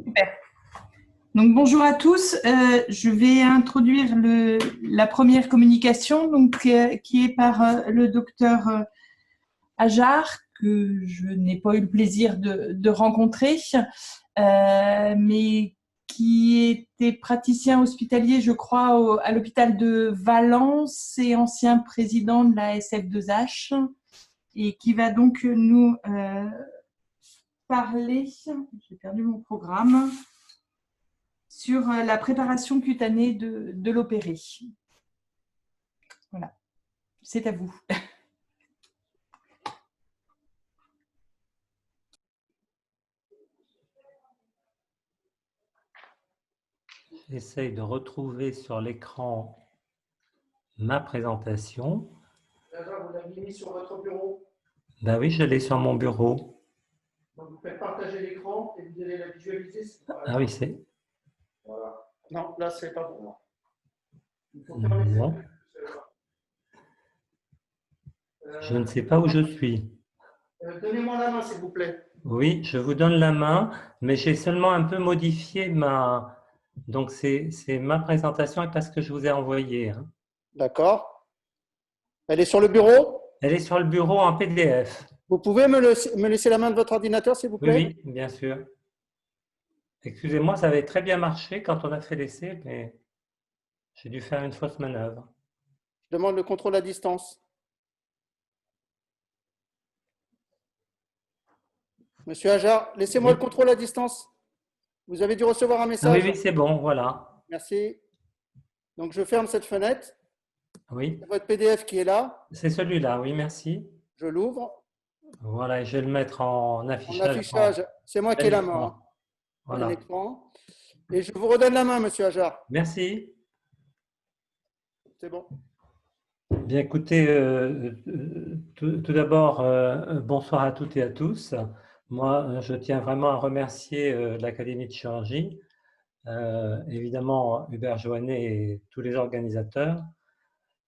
Super. Donc, bonjour à tous. Je vais introduire la première communication qui est par le docteur Ajar, que je n'ai pas eu le plaisir de rencontrer, mais qui était praticien hospitalier, je crois, à l'hôpital de Valence et ancien président de la SF2H, et qui va donc nous parler, j'ai perdu mon programme, sur la préparation cutanée de l'opéré. Voilà, c'est à vous. J'essaye de retrouver sur l'écran ma présentation. Vous l'avez mis sur votre bureau. Ben oui, je l'ai sur mon bureau. Donc vous faites partager l'écran et vous allez la visualiser. Ah oui, c'est. Voilà. Non, là, c'est pas pour moi. Non. Je ne sais pas où je suis. Donnez-moi la main, s'il vous plaît. Oui, je vous donne la main, mais j'ai seulement un peu modifié ma. Donc, c'est ma présentation et parce que je vous ai envoyé. Hein. D'accord. Elle est sur le bureau. Elle est sur le bureau en PDF. Vous pouvez me laisser la main de votre ordinateur, s'il vous plaît? Oui, oui, bien sûr. Excusez-moi, ça avait très bien marché quand on a fait l'essai, mais j'ai dû faire une fausse manœuvre. Je demande le contrôle à distance. Monsieur Ajar, laissez-moi le contrôle à distance. Vous avez dû recevoir un message. Oui, oui, c'est bon, voilà. Merci. Donc, je ferme cette fenêtre. Oui. Votre PDF qui est là. C'est celui-là, oui, merci. Je l'ouvre. Voilà, et je vais le mettre en affichage. En affichage, c'est moi qui ai la main. Voilà. Écran. Et je vous redonne la main, monsieur Ajar. Merci. C'est bon. Bien, écoutez, tout d'abord, bonsoir à toutes et à tous. Moi, je tiens vraiment à remercier l'Académie de chirurgie, évidemment Hubert Joannet et tous les organisateurs,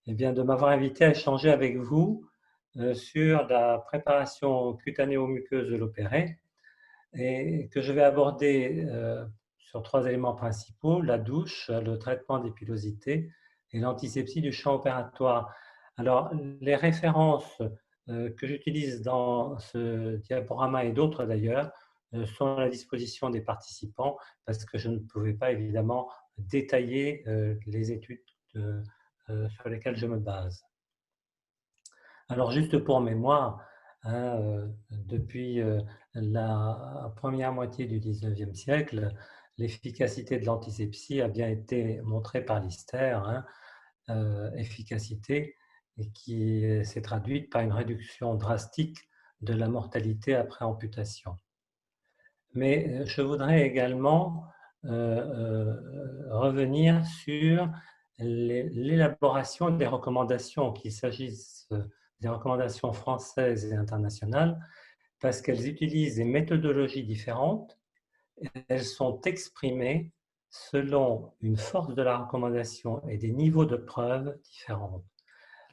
eh bien, de m'avoir invité à échanger avec vous sur la préparation cutanéo-muqueuse de l'opéré et que je vais aborder sur 3 éléments principaux, la douche, le traitement des pilosités et l'antisepsie du champ opératoire. Alors, les références que j'utilise dans ce diaporama et d'autres d'ailleurs sont à la disposition des participants parce que je ne pouvais pas évidemment détailler les études sur lesquelles je me base. Alors, juste pour mémoire, hein, depuis la première moitié du 19e siècle, l'efficacité de l'antisepsie a bien été montrée par Lister, hein, efficacité et qui s'est traduite par une réduction drastique de la mortalité après amputation. Mais je voudrais également revenir sur l'élaboration des recommandations, qu'il s'agisse des recommandations françaises et internationales, parce qu'elles utilisent des méthodologies différentes, et elles sont exprimées selon une force de la recommandation et des niveaux de preuve différents.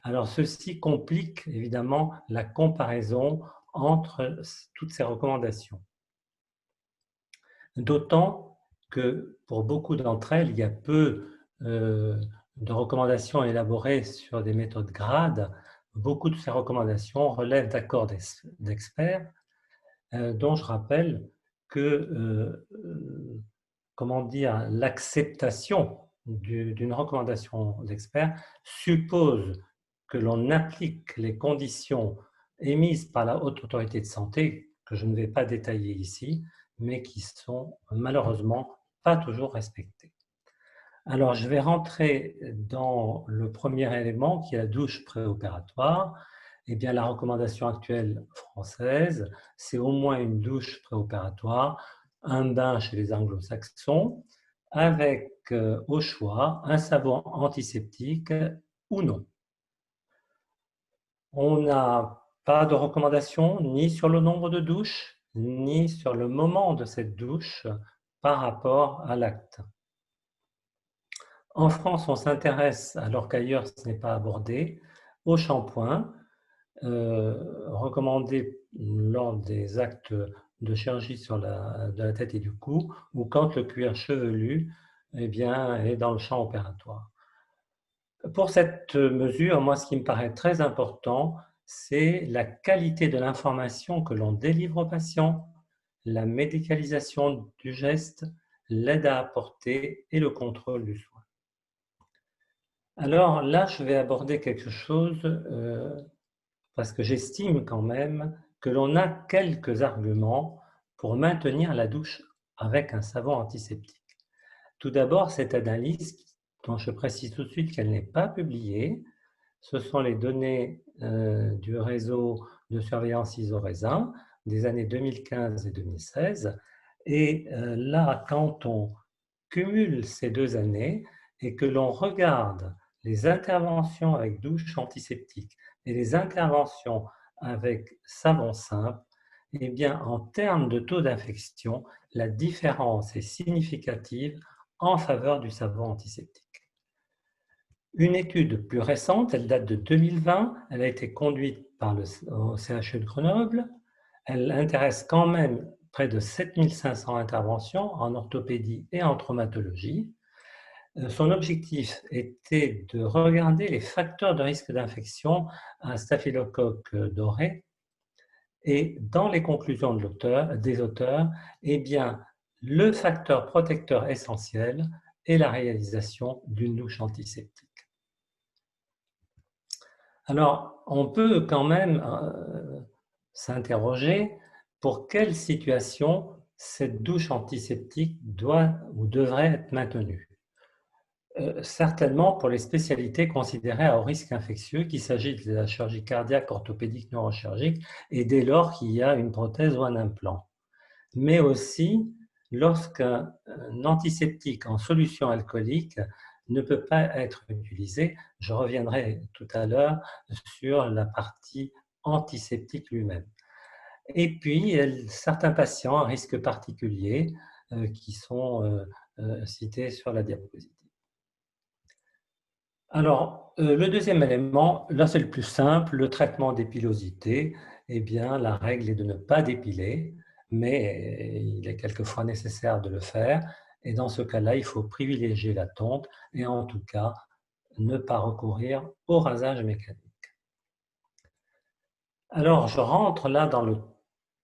Alors ceci complique évidemment la comparaison entre toutes ces recommandations. D'autant que pour beaucoup d'entre elles, il y a peu de recommandations élaborées sur des méthodes grades. Beaucoup de ces recommandations relèvent d'accords d'experts, dont je rappelle que comment dire, l'acceptation d'une recommandation d'expert suppose que l'on applique les conditions émises par la Haute Autorité de Santé, que je ne vais pas détailler ici, mais qui sont malheureusement pas toujours respectées. Alors, je vais rentrer dans le premier élément qui est la douche préopératoire. Eh bien, la recommandation actuelle française, c'est au moins une douche préopératoire, un bain chez les anglo-saxons, avec au choix un savon antiseptique ou non. On n'a pas de recommandation ni sur le nombre de douches, ni sur le moment de cette douche par rapport à l'acte. En France, on s'intéresse, alors qu'ailleurs ce n'est pas abordé, au shampoing, recommandé lors des actes de chirurgie de la tête et du cou ou quand le cuir chevelu eh bien, est dans le champ opératoire. Pour cette mesure, moi, ce qui me paraît très important, c'est la qualité de l'information que l'on délivre au patient, la médicalisation du geste, l'aide à apporter et le contrôle du soin. Alors là, je vais aborder quelque chose parce que j'estime quand même que l'on a quelques arguments pour maintenir la douche avec un savon antiseptique. Tout d'abord, cette analyse, dont je précise tout de suite qu'elle n'est pas publiée, ce sont les données du réseau de surveillance ISO-RESA des années 2015 et 2016. Et là, quand on cumule ces 2 années et que l'on regarde les interventions avec douche antiseptique et les interventions avec savon simple, eh bien, en termes de taux d'infection, la différence est significative en faveur du savon antiseptique. Une étude plus récente, elle date de 2020, elle a été conduite par le CHU de Grenoble, elle intéresse quand même près de 7500 interventions en orthopédie et en traumatologie. Son objectif était de regarder les facteurs de risque d'infection à staphylocoque doré. Et dans les conclusions des auteurs, eh bien, le facteur protecteur essentiel est la réalisation d'une douche antiseptique. Alors, on peut quand même s'interroger pour quelle situation cette douche antiseptique doit ou devrait être maintenue. Certainement pour les spécialités considérées à haut risque infectieux, qu'il s'agit de la chirurgie cardiaque, orthopédique, neurochirurgique, et dès lors qu'il y a une prothèse ou un implant. Mais aussi lorsqu'un antiseptique en solution alcoolique ne peut pas être utilisé. Je reviendrai tout à l'heure sur la partie antiseptique lui-même. Et puis, certains patients à risque particulier qui sont cités sur la diapositive. Alors, le deuxième élément, là c'est le plus simple, le traitement d'épilosité. Eh bien, la règle est de ne pas dépiler, mais il est quelquefois nécessaire de le faire. Et dans ce cas-là, il faut privilégier la tonte et en tout cas, ne pas recourir au rasage mécanique. Alors, je rentre là dans le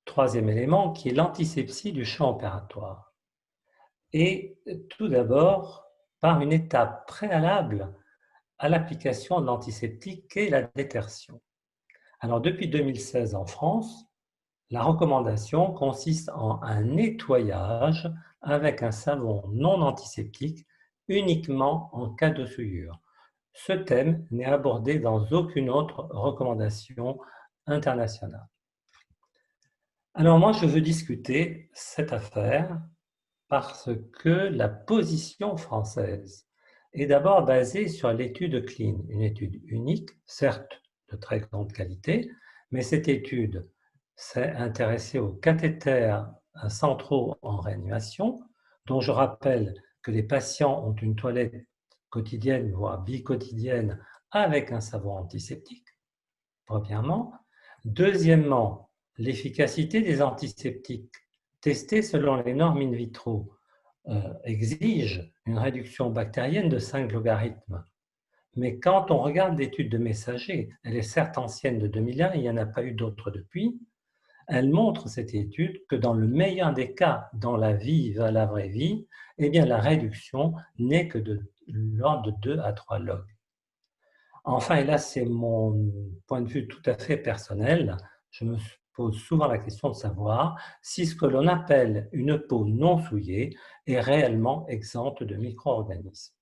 troisième élément qui est l'antisepsie du champ opératoire. Et tout d'abord, par une étape préalable à l'application de l'antiseptique qu'est la détertion. Alors, depuis 2016 en France, la recommandation consiste en un nettoyage avec un savon non antiseptique uniquement en cas de souillure. Ce thème n'est abordé dans aucune autre recommandation internationale. Alors moi, je veux discuter cette affaire parce que la position française est d'abord basée sur l'étude CLEAN, une étude unique, certes de très grande qualité, mais cette étude s'est intéressée aux cathéters centraux en réanimation, dont je rappelle que les patients ont une toilette quotidienne, voire biquotidienne, avec un savon antiseptique, premièrement. Deuxièmement, l'efficacité des antiseptiques testés selon les normes in vitro exige une réduction bactérienne de 5 logarithmes. Mais quand on regarde l'étude de Messager, elle est certes ancienne de 2001, il n'y en a pas eu d'autres depuis, elle montre, cette étude, que dans le meilleur des cas, dans la vraie vie, eh bien, la réduction n'est que de l'ordre de 2 à 3 logs. Enfin, et là c'est mon point de vue tout à fait personnel, je me pose souvent la question de savoir si ce que l'on appelle une peau non souillée est réellement exempte de micro-organismes.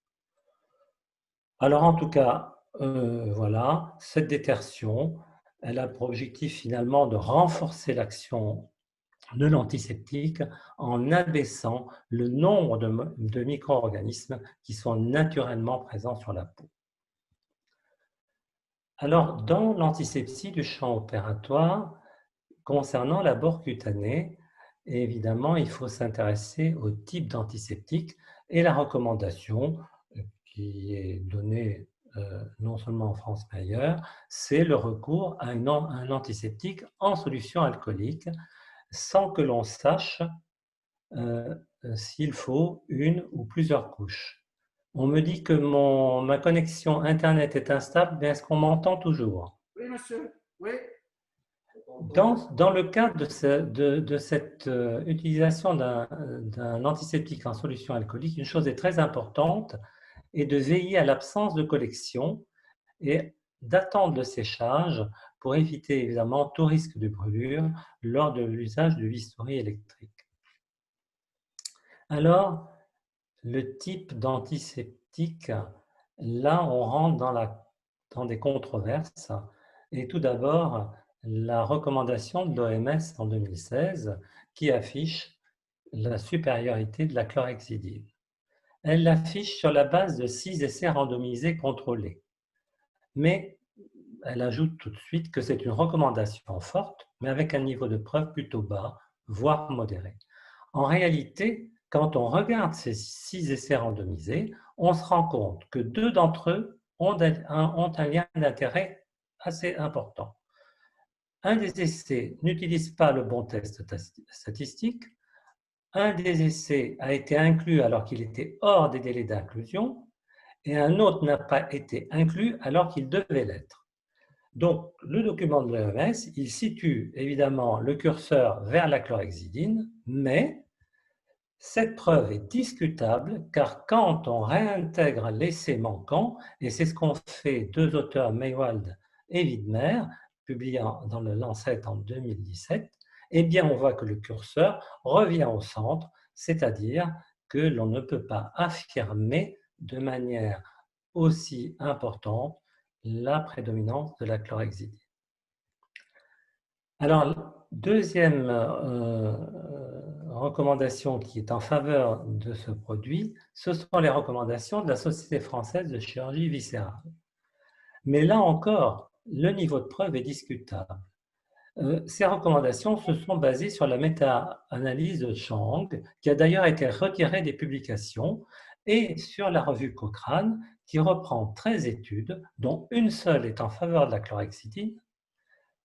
Alors en tout cas, voilà, cette détertion, elle a pour objectif finalement de renforcer l'action de l'antiseptique en abaissant le nombre de micro-organismes qui sont naturellement présents sur la peau. Alors, dans l'antisepsie du champ opératoire, concernant l'abord cutané, évidemment, il faut s'intéresser au type d'antiseptique et la recommandation qui est donnée non seulement en France mais ailleurs, c'est le recours à un antiseptique en solution alcoolique. sans que l'on sache s'il faut une ou plusieurs couches. On me dit que ma connexion Internet est instable, mais est-ce qu'on m'entend toujours? Oui, monsieur. Oui. Dans le cas de cette utilisation d'un antiseptique en solution alcoolique, une chose est très importante est de veiller à l'absence de collection et d'attendre le séchage pour éviter évidemment tout risque de brûlure lors de l'usage du bistouri électrique. Alors, le type d'antiseptique, là on rentre dans des controverses. Et tout d'abord, la recommandation de l'OMS en 2016 qui affiche la supériorité de la chlorhexidine. Elle l'affiche sur la base de 6 essais randomisés contrôlés. Mais elle ajoute tout de suite que c'est une recommandation forte, mais avec un niveau de preuve plutôt bas, voire modéré. En réalité, quand on regarde ces 6 essais randomisés, on se rend compte que 2 d'entre eux ont un lien d'intérêt assez important. Un des essais n'utilise pas le bon test statistique. Un des essais a été inclus alors qu'il était hors des délais d'inclusion et un autre n'a pas été inclus alors qu'il devait l'être. Donc, le document de l'OMS, il situe évidemment le curseur vers la chlorhexidine, mais cette preuve est discutable car quand on réintègre l'essai manquant, et c'est ce qu'ont fait 2 auteurs, Maywald et Widmer, publiés dans le Lancet en 2017, eh bien on voit que le curseur revient au centre, c'est-à-dire que l'on ne peut pas affirmer de manière aussi importante la prédominance de la chlorhexidine. Alors, deuxième recommandation qui est en faveur de ce produit, ce sont les recommandations de la Société française de chirurgie viscérale. Mais là encore, le niveau de preuve est discutable. Ces recommandations se sont basées sur la méta-analyse de Chang, qui a d'ailleurs été retirée des publications, et sur la revue Cochrane, qui reprend 13 études, dont une seule est en faveur de la chlorhexidine,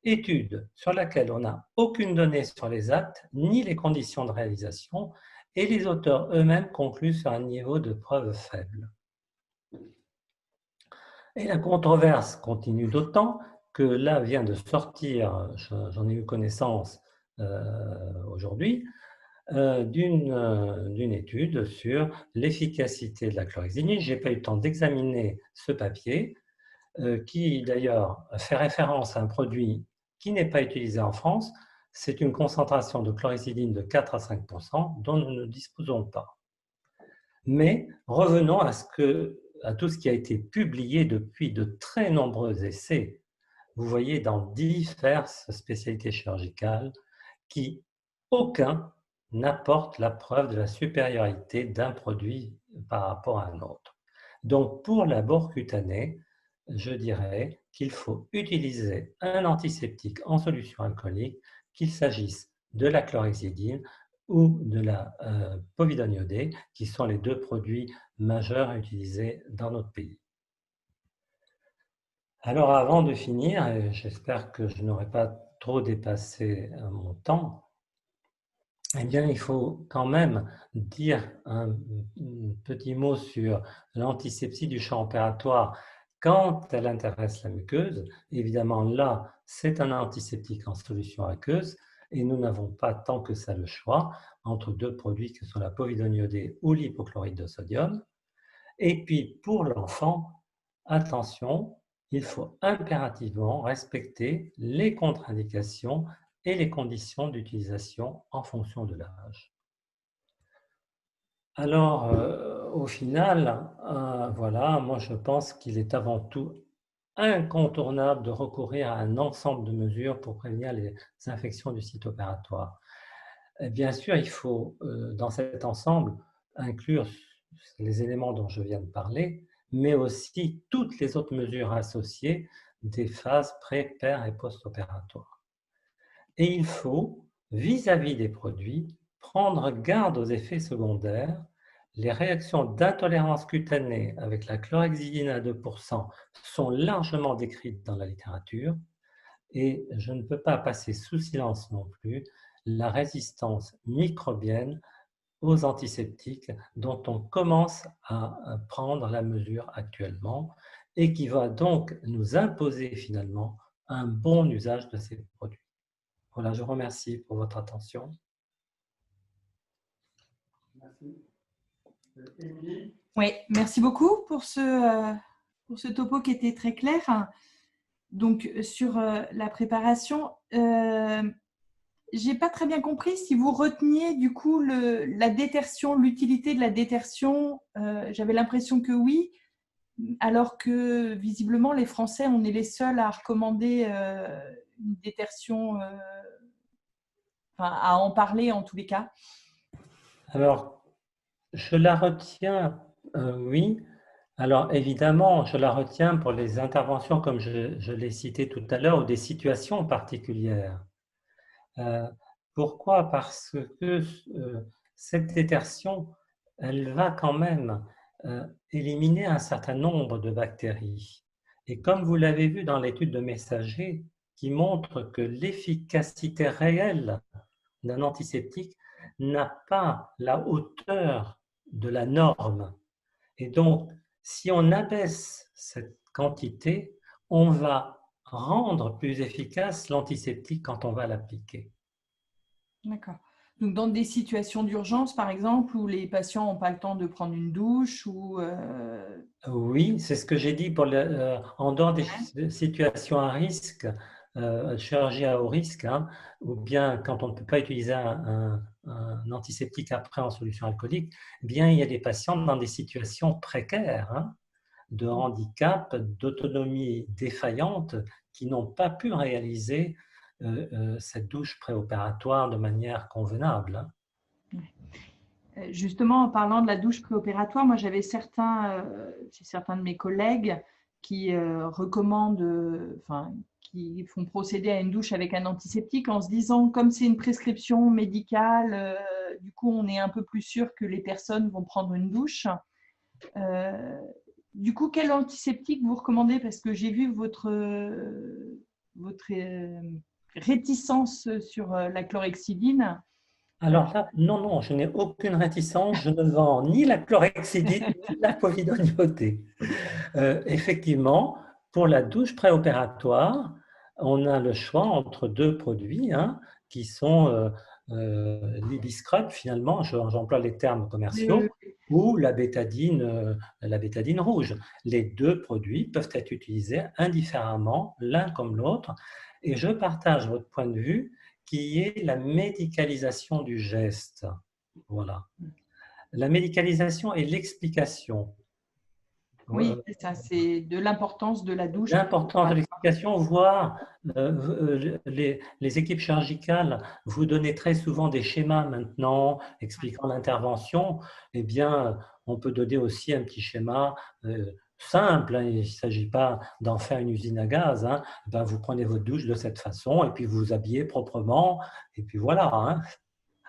étude sur laquelle on n'a aucune donnée sur les actes ni les conditions de réalisation, et les auteurs eux-mêmes concluent sur un niveau de preuve faible. Et la controverse continue d'autant que là vient de sortir, j'en ai eu connaissance aujourd'hui, d'une étude sur l'efficacité de la chlorhexidine. Je n'ai pas eu le temps d'examiner ce papier, qui d'ailleurs fait référence à un produit qui n'est pas utilisé en France. C'est une concentration de chlorhexidine de 4 à 5% dont nous ne disposons pas. Mais revenons à tout ce qui a été publié depuis de très nombreux essais. Vous voyez dans diverses spécialités chirurgicales qui, aucun n'apporte la preuve de la supériorité d'un produit par rapport à un autre. Donc pour la bore cutanée, je dirais qu'il faut utiliser un antiseptique en solution alcoolique, qu'il s'agisse de la chlorhexidine ou de la povidone iodée, qui sont les 2 produits majeurs utilisés dans notre pays. Alors avant de finir, et j'espère que je n'aurai pas trop dépassé mon temps, eh bien il faut quand même dire un petit mot sur l'antisepsie du champ opératoire quand elle intéresse la muqueuse. Évidemment là, c'est un antiseptique en solution aqueuse, et nous n'avons pas tant que ça le choix entre 2 produits que sont la povidone iodée ou l'hypochlorite de sodium. Et puis pour l'enfant, attention, il faut impérativement respecter les contre-indications et les conditions d'utilisation en fonction de l'âge. Alors, au final, voilà, moi je pense qu'il est avant tout incontournable de recourir à un ensemble de mesures pour prévenir les infections du site opératoire. Et bien sûr, il faut, dans cet ensemble, inclure les éléments dont je viens de parler, mais aussi toutes les autres mesures associées des phases pré-, per- et post-opératoires. Et il faut, vis-à-vis des produits, prendre garde aux effets secondaires. Les réactions d'intolérance cutanée avec la chlorhexidine à 2% sont largement décrites dans la littérature, et je ne peux pas passer sous silence non plus la résistance microbienne aux antiseptiques dont on commence à prendre la mesure actuellement et qui va donc nous imposer finalement un bon usage de ces produits. Voilà, je vous remercie pour votre attention. Merci. Émilie? Oui, merci beaucoup pour ce topo qui était très clair. Donc, sur la préparation, j'ai pas très bien compris si vous reteniez du coup la détertion, l'utilité de la détertion. J'avais l'impression que oui, alors que visiblement les Français, on est les seuls à recommander une détertion, à en parler en tous les cas. Alors, je la retiens, oui. Alors, évidemment, je la retiens pour les interventions, comme je l'ai cité tout à l'heure, ou des situations particulières. Pourquoi? Parce que cette détertion, elle va quand même éliminer un certain nombre de bactéries. Et comme vous l'avez vu dans l'étude de Messager, qui montre que l'efficacité réelle d'un antiseptique n'a pas la hauteur de la norme. Et donc, si on abaisse cette quantité, on va rendre plus efficace l'antiseptique quand on va l'appliquer. D'accord. Donc, dans des situations d'urgence, par exemple, où les patients n'ont pas le temps de prendre une douche ou… Oui, c'est ce que j'ai dit en dehors des situations à risque, chirurgie à haut risque, hein, ou bien quand on ne peut pas utiliser un antiseptique après en solution alcoolique, eh bien il y a des patients dans des situations précaires, hein, de handicap, d'autonomie défaillante, qui n'ont pas pu réaliser cette douche préopératoire de manière convenable, hein. Justement, en parlant de la douche préopératoire, moi j'avais certains de mes collègues qui recommandent, qui font procéder à une douche avec un antiseptique en se disant, comme c'est une prescription médicale, du coup on est un peu plus sûr que les personnes vont prendre une douche. Du coup, quel antiseptique vous recommandez? Parce que j'ai vu votre réticence sur la chlorhexidine. Alors là, non, je n'ai aucune réticence, je ne vends ni la chlorhexidine ni la povidone iodée. Effectivement, pour la douche préopératoire, on a le choix entre deux produits, hein, qui sont l'Ibiscrub, finalement, j'emploie les termes commerciaux, ou la bétadine rouge. Les deux produits peuvent être utilisés indifféremment, l'un comme l'autre, et je partage votre point de vue qui est la médicalisation du geste. Voilà. La médicalisation et l'explication. Oui, c'est ça, c'est de l'importance de la douche. L'importance de l'explication, voire les équipes chirurgicales vous donnent très souvent des schémas maintenant expliquant l'intervention. Eh bien, on peut donner aussi un petit schéma simple, hein. Il ne s'agit pas d'en faire une usine à gaz, hein. Ben, vous prenez votre douche de cette façon et puis vous vous habillez proprement. Et puis voilà, hein.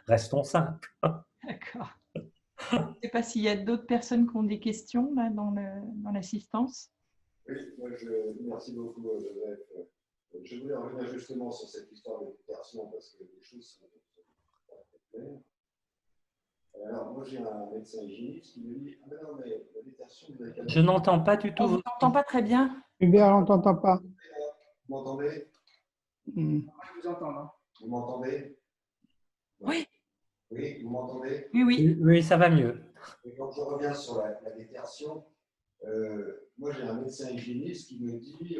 Restons simples. D'accord. Je ne sais pas s'il y a d'autres personnes qui ont des questions là, dans l'assistance. Oui, merci beaucoup, Joseph. Je voulais revenir justement sur cette histoire de détertion parce que les choses sont pas très claires. Alors, moi, j'ai un médecin hygiéniste qui me dit: ah, mais non, mais la détertion, vous avez… Je n'entends pas du tout. On ne vous entend pas très bien. Hubert, on ne t'entend pas. Vous m'entendez? Je vous entends. Hein. Vous m'entendez? Oui. Oui, vous m'entendez? Oui. Oui, ça va mieux. Et quand je reviens sur la détertion, moi, j'ai un médecin hygiéniste qui me dit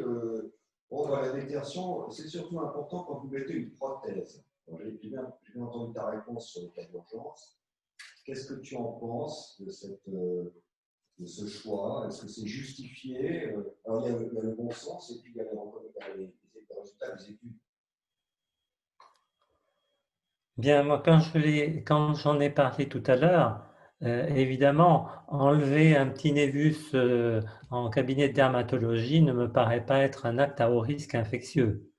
bon, la détertion, c'est surtout important quand vous mettez une prothèse. J'ai bien entendu ta réponse sur le cas d'urgence. Qu'est-ce que tu en penses de ce choix? Est-ce que c'est justifié? Alors, il y a le bon sens et puis il y a les résultats des études. Bien, moi, quand j'en ai parlé tout à l'heure, évidemment, enlever un petit névus en cabinet de dermatologie ne me paraît pas être un acte à haut risque infectieux.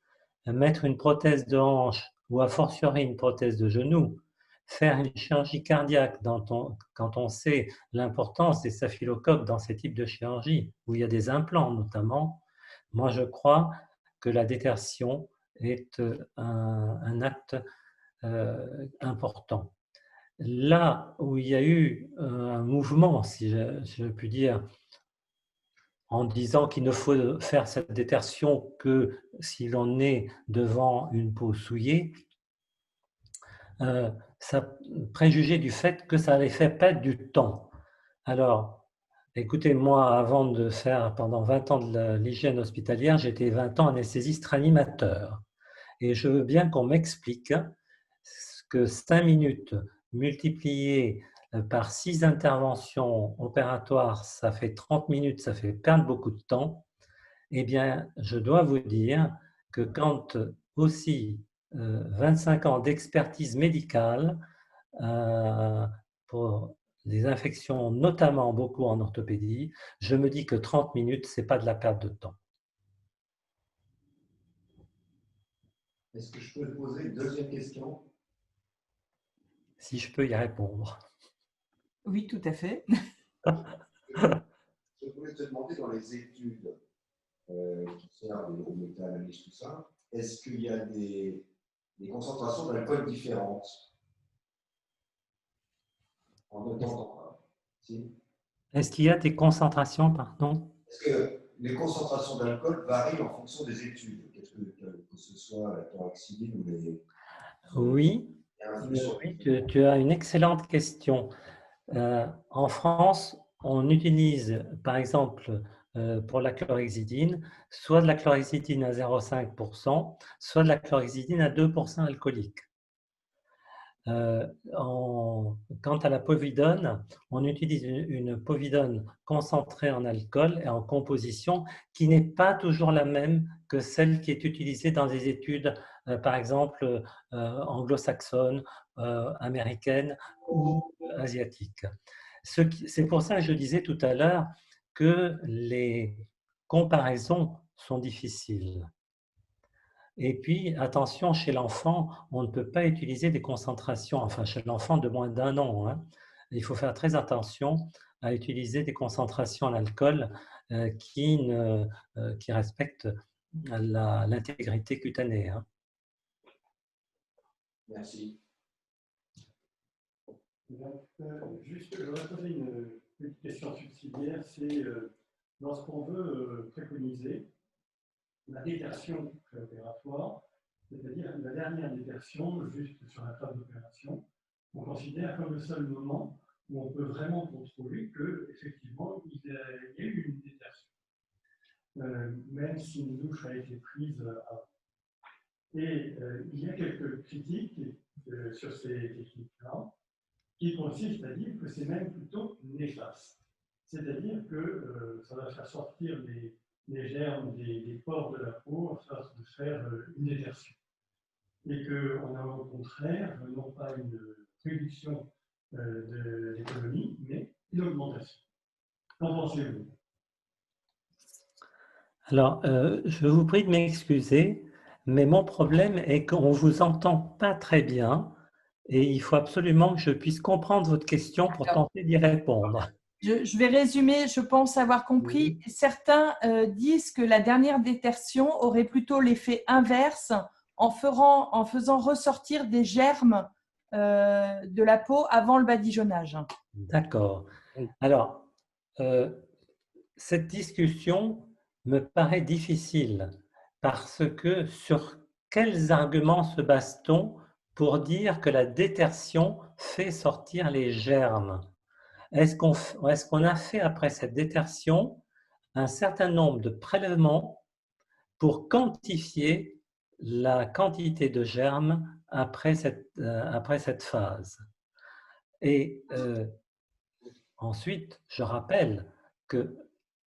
Mettre une prothèse de hanche ou a fortiori une prothèse de genou, faire une chirurgie cardiaque quand on sait l'importance des staphylocoques dans ces types de chirurgie, où il y a des implants notamment, moi je crois que la détertion est un acte important. Là où il y a eu un mouvement, si je puis dire, en disant qu'il ne faut faire cette détertion que si l'on est devant une peau souillée, ça préjugeait du fait que ça avait fait perdre du temps. Alors, écoutez, moi, avant de faire pendant 20 ans de l'hygiène hospitalière, j'étais 20 ans anesthésiste réanimateur. Et je veux bien qu'on m'explique que 5 minutes multipliées par 6 interventions opératoires, ça fait 30 minutes, ça fait perdre beaucoup de temps. Eh bien, je dois vous dire que quand aussi 25 ans d'expertise médicale pour des infections, notamment beaucoup en orthopédie, je me dis que 30 minutes, ce n'est pas de la perte de temps. Est-ce que je peux te poser une deuxième question? Si je peux y répondre. Oui, tout à fait. Je voulais te demander dans les études qui servent les gros méta-analyses, tout ça, est-ce qu'il y a des concentrations d'alcool différentes en notant si? Est-ce qu'il y a des concentrations, pardon? Est-ce que les concentrations d'alcool varient en fonction des études, que ce soit la chlorhexidine ou les… Oui, tu as une excellente question. En France, on utilise, par exemple, pour la chlorhexidine, soit de la chlorhexidine à 0,5%, soit de la chlorhexidine à 2% alcoolique. Quant à la povidone, on utilise une povidone concentrée en alcool et en composition qui n'est pas toujours la même que celle qui est utilisée dans des études, par exemple, anglo-saxonnes, américaines ou asiatiques. C'est pour ça que je disais tout à l'heure que les comparaisons sont difficiles. Et puis, attention, chez l'enfant, on ne peut pas utiliser des concentrations, enfin chez l'enfant de moins d'1 an. Hein. Il faut faire très attention à utiliser des concentrations en alcool qui respectent l'intégrité cutanée. Hein. Merci. Juste, je voudrais poser une petite question subsidiaire, c'est lorsqu'on veut préconiser la détertion préopératoire, c'est-à-dire la dernière détertion, juste sur la table d'opération, on considère comme le seul moment où on peut vraiment contrôler qu'effectivement, il y a eu une détertion, même si une douche a été prise avant. Et il y a quelques critiques sur ces techniques-là, qui consistent à dire que c'est même plutôt néfaste. C'est-à-dire que ça va faire sortir les germes des pores de la peau à force de faire une détertion. Et qu'on a au contraire, non pas une réduction de l'économie, mais une augmentation. Qu'en pensez-vous? Alors, je vous prie de m'excuser, mais mon problème est qu'on ne vous entend pas très bien et il faut absolument que je puisse comprendre votre question pour tenter d'y répondre. Je vais résumer, je pense avoir compris. Oui. Certains disent que la dernière détertion aurait plutôt l'effet inverse en faisant ressortir des germes de la peau avant le badigeonnage. D'accord. Alors, cette discussion me paraît difficile parce que sur quels arguments se base-t-on pour dire que la détertion fait sortir les germes? Est-ce qu'on a fait après cette détertion un certain nombre de prélèvements pour quantifier la quantité de germes après cette phase? Et ensuite, je rappelle qu'à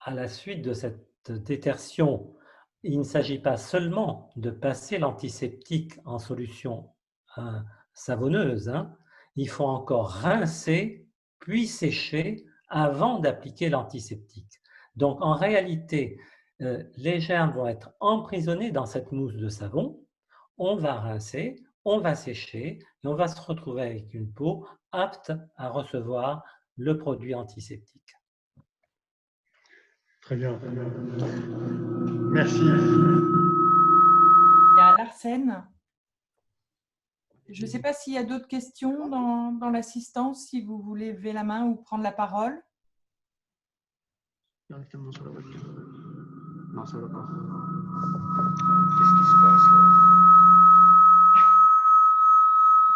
la suite de cette détertion, il ne s'agit pas seulement de passer l'antiseptique en solution savonneuse, hein. Il faut encore rincer puis sécher avant d'appliquer l'antiseptique. Donc, en réalité, les germes vont être emprisonnés dans cette mousse de savon. On va rincer, on va sécher et on va se retrouver avec une peau apte à recevoir le produit antiseptique. Très bien, très bien. Merci. Il y a Larsen. Je ne sais pas s'il y a d'autres questions dans l'assistance, si vous voulez lever la main ou prendre la parole. Directement sur la webcam. Non, ça ne va pas. Qu'est-ce qui se passe là?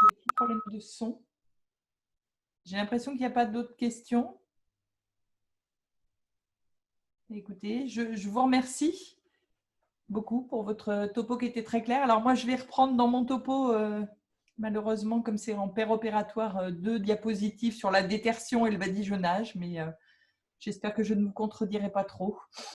Des petits problèmes de son. J'ai l'impression qu'il n'y a pas d'autres questions. Écoutez, je vous remercie beaucoup pour votre topo qui était très clair. Alors moi, je vais reprendre dans mon topo, malheureusement, comme c'est en paire opératoire, 2 diapositives sur la détertion et le badigeonnage, mais j'espère que je ne vous contredirai pas trop.